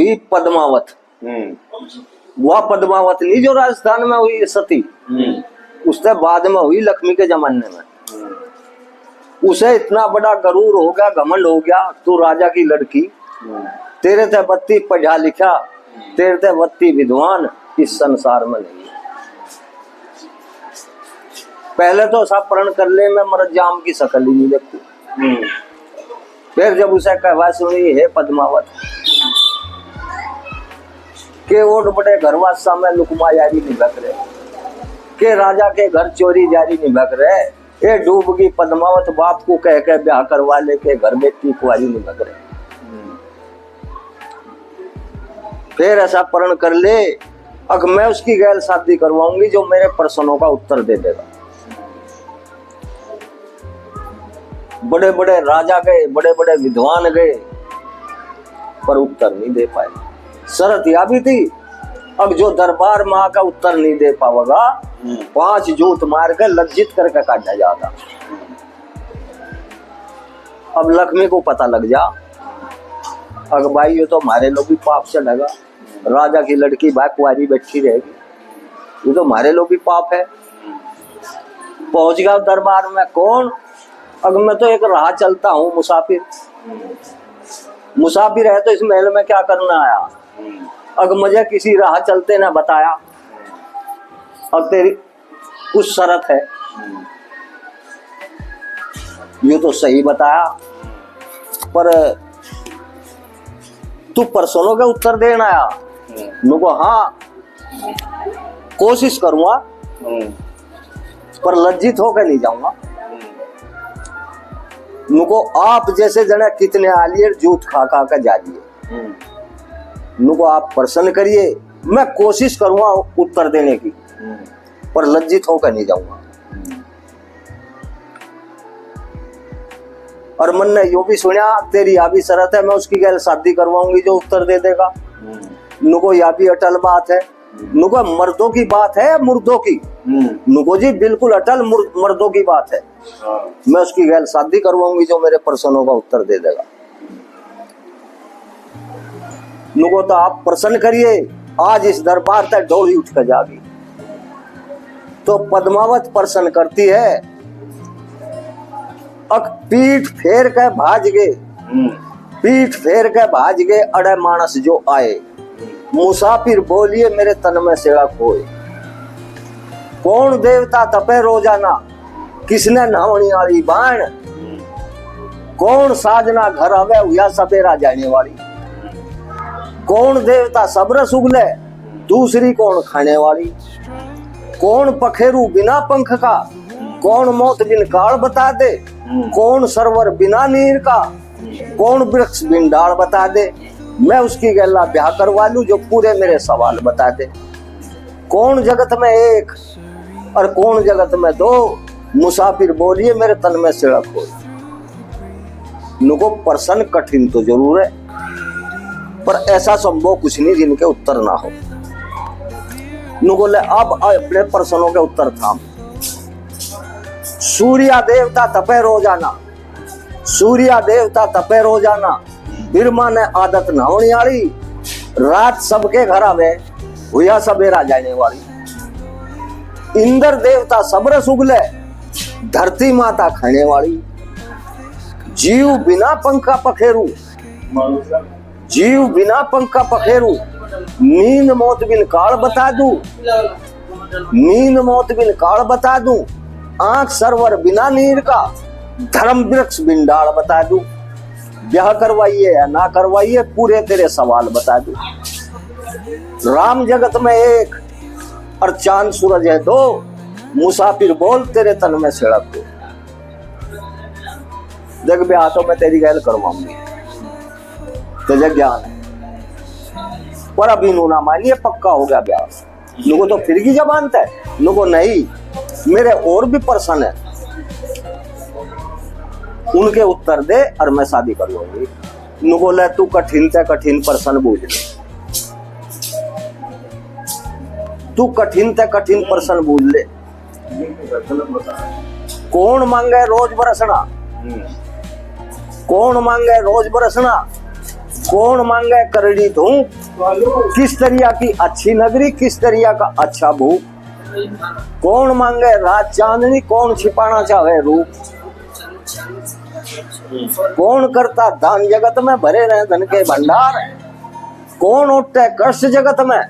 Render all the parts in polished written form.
हुई पद्मावत। वह पद्मावत नहीं जो राजस्थान में हुई सती, उससे बाद में हुई लक्ष्मी के जमाने में। उसे इतना बड़ा गरूर हो गया, घमंड हो गया, तू राजा की लड़की, तेरे ते बत्ती पढ़ा लिखा, तेरे ते बत्ती विद्वान इस संसार में नहीं। पहले तो सब प्रण कर ले, मैं मर जाम की शकल ही नहीं देखती। फिर जब उसे कहवा सुनी, हे पद्मावत के ओट बड़े घरवासा में लुकमा जारी नहीं भग रहे, के राजा के घर चोरी जारी नहीं भग रहे, ये डूबगी पद्मावत बाप को कह के ब्याह करवा ले के घर बेटी कुआरी नहीं भग रहे। फिर ऐसा प्रण कर ले, अब मैं उसकी गैर शादी करवाऊंगी जो मेरे प्रश्नों का उत्तर दे देगा। बड़े बड़े राजा गए, बड़े बड़े विद्वान गए, पर उत्तर नहीं दे पाए। शर्त यह भी थी, अब जो दरबार में आकर उत्तर नहीं दे पाएगा, 5 जूत मार के लज्जित करके काटा जाता। अब लक्ष्मी को पता लग जा, अगर भाई ये तो हमारे लोग भी पाप से लगा, राजा की लड़की भाई कुंवारी बैठी रहेगी, ये तो हमारे लोग भी पाप है। पहुंच गया दरबार में, कौन? अगर मैं तो एक राह चलता हूँ, मुसाफिर है, तो इस महल में क्या करना आया? अगर मुझे किसी राह चलते ना बताया, अब तेरी कुछ शर्त है, ये तो सही बताया, पर तू प्रश्नों के उत्तर देना आया। नुको हाँ, कोशिश करूंगा, पर लज्जित होकर नहीं जाऊंगा। नुको आप जैसे जने कितने आलिए जूत खा खा कर जाइए, नुको आप प्रश्न करिए, मैं कोशिश करूंगा उत्तर देने की, पर लज्जित होकर नहीं जाऊंगा। और मन ने यो भी सुना, तेरी या भी शर्त है, मैं उसकी गैर शादी करवाऊंगी जो उत्तर दे देगा। नुको या भी अटल बात है, नुको मर्दों की बात है मुर्दों की? नुको जी बिल्कुल अटल मर्दों की बात है, मैं उसकी गैर शादी करवाऊंगी जो मेरे प्रश्नों का उत्तर दे देगा। नुको तो आप प्रश्न करिए, आज इस दरबार तक डोली उठ कर जागी। तो पद्मावत प्रश्न करती है, अक पीठ फेर के भाज गए, पीठ फेर के भाज गए अड़े मानस जो आए, मुसाफिर बोलिए मेरे तन में सेड़ा खोए। कौन देवता तपे रोजाना, किसने नहावनी वाली बाण, कौन साजना घर आवे हुआ सवेरा जाने वाली। कौन देवता सबरस उगले, दूसरी कौन खाने वाली। कौन पखेरू बिना पंख का, कौन मौत बिन काल बता दे। कौन सरवर बिना नीर का, कौन वृक्ष बिन डाल बता दे। मैं उसकी गैला ब्याह करवा लूं जो पूरे मेरे सवाल बता दे। कौन जगत में एक और कौन जगत में दो, मुसाफिर बोलिए मेरे तन में सिड़क हो। नुको प्रश्न कठिन तो जरूर है, पर ऐसा संभव कुछ नहीं जिनके उत्तर ना हो। नुको ले अब अपने प्रश्नों के उत्तर थाम। सूर्या देवता तपे रोजाना, सूर्या देवता तपे रोजाना, बिरमा ने आदत नहावनी वाली, रात सबके घर आवे हुआ सवेरा जाने वाली। इंद्र देवता सबरस उगले, धरती माता खाने वाली। जीव बिना पंखा पखेरू, जीव बिना पंखा पखेरू, नींद मौत बिन काल बता दूं, नींद मौत बिन काल बता दूं। आंख सरवर बिना नीर का, धर्म वृक्ष बिन डाल बता दूं। ब्याह करवाइए या ना करवाइए पूरे तेरे सवाल बता दूं। राम जगत में एक और चांद सूरज है दो, मुसाफिर बोल तेरे तन में सिड़क दो। देख ब्याह तो मैं तेरी गैर करवाऊंगी, तुझे ज्ञान है, पर अभी नू ना मानिए पक्का हो गया ब्याह। नुको तो फिर की जबान है, नुको नहीं, मेरे और भी प्रश्न है, उनके उत्तर दे और मैं शादी कर लूंगी। नुको ले तू कठिन से कठिन प्रश्न पूछ ले, तू कठिन से कठिन प्रश्न पूछ ले। कौन मांगे रोज बरसना, कौन मांगे रोज बरसना, कौन मांगे करड़ी धूप, किस तरिया की अच्छी नगरी, किस तरिया का अच्छा भूप। कौन मांगे रात चांदनी, कौन छिपाना चाहे रूप। कौन करता दान जगत में, भरे रहे धन के भंडार। कौन उठते कष्ट जगत में,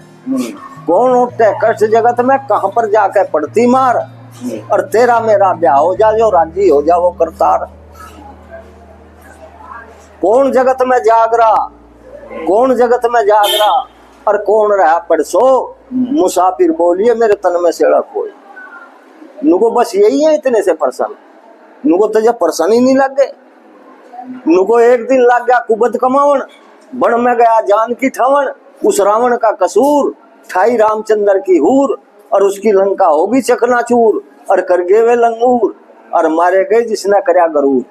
कौन उठते कष्ट जगत में, कहां पर जाके पड़ती मार। और तेरा मेरा ब्याह हो जा, जो राजी हो जा वो करतार। कौन जगत में जाग रहा, कौन जगत में जाग रहा, और कौन रहा परसो। मुसाफिर बोलिए मेरे तन में सेड़ा कोई। नुको बस यही है इतने से प्रसन्न, नुको तो जब प्रसन्न ही नहीं लग गए। नुको एक दिन लग गया कुबद कमावन, बन में गया जान की ठवन। उस रावण का कसूर ठाई रामचंद्र की हूर, और उसकी लंका होगी चकनाचूर। और कर गए वे लंगूर, और मारे गए जिसने करया गरूर।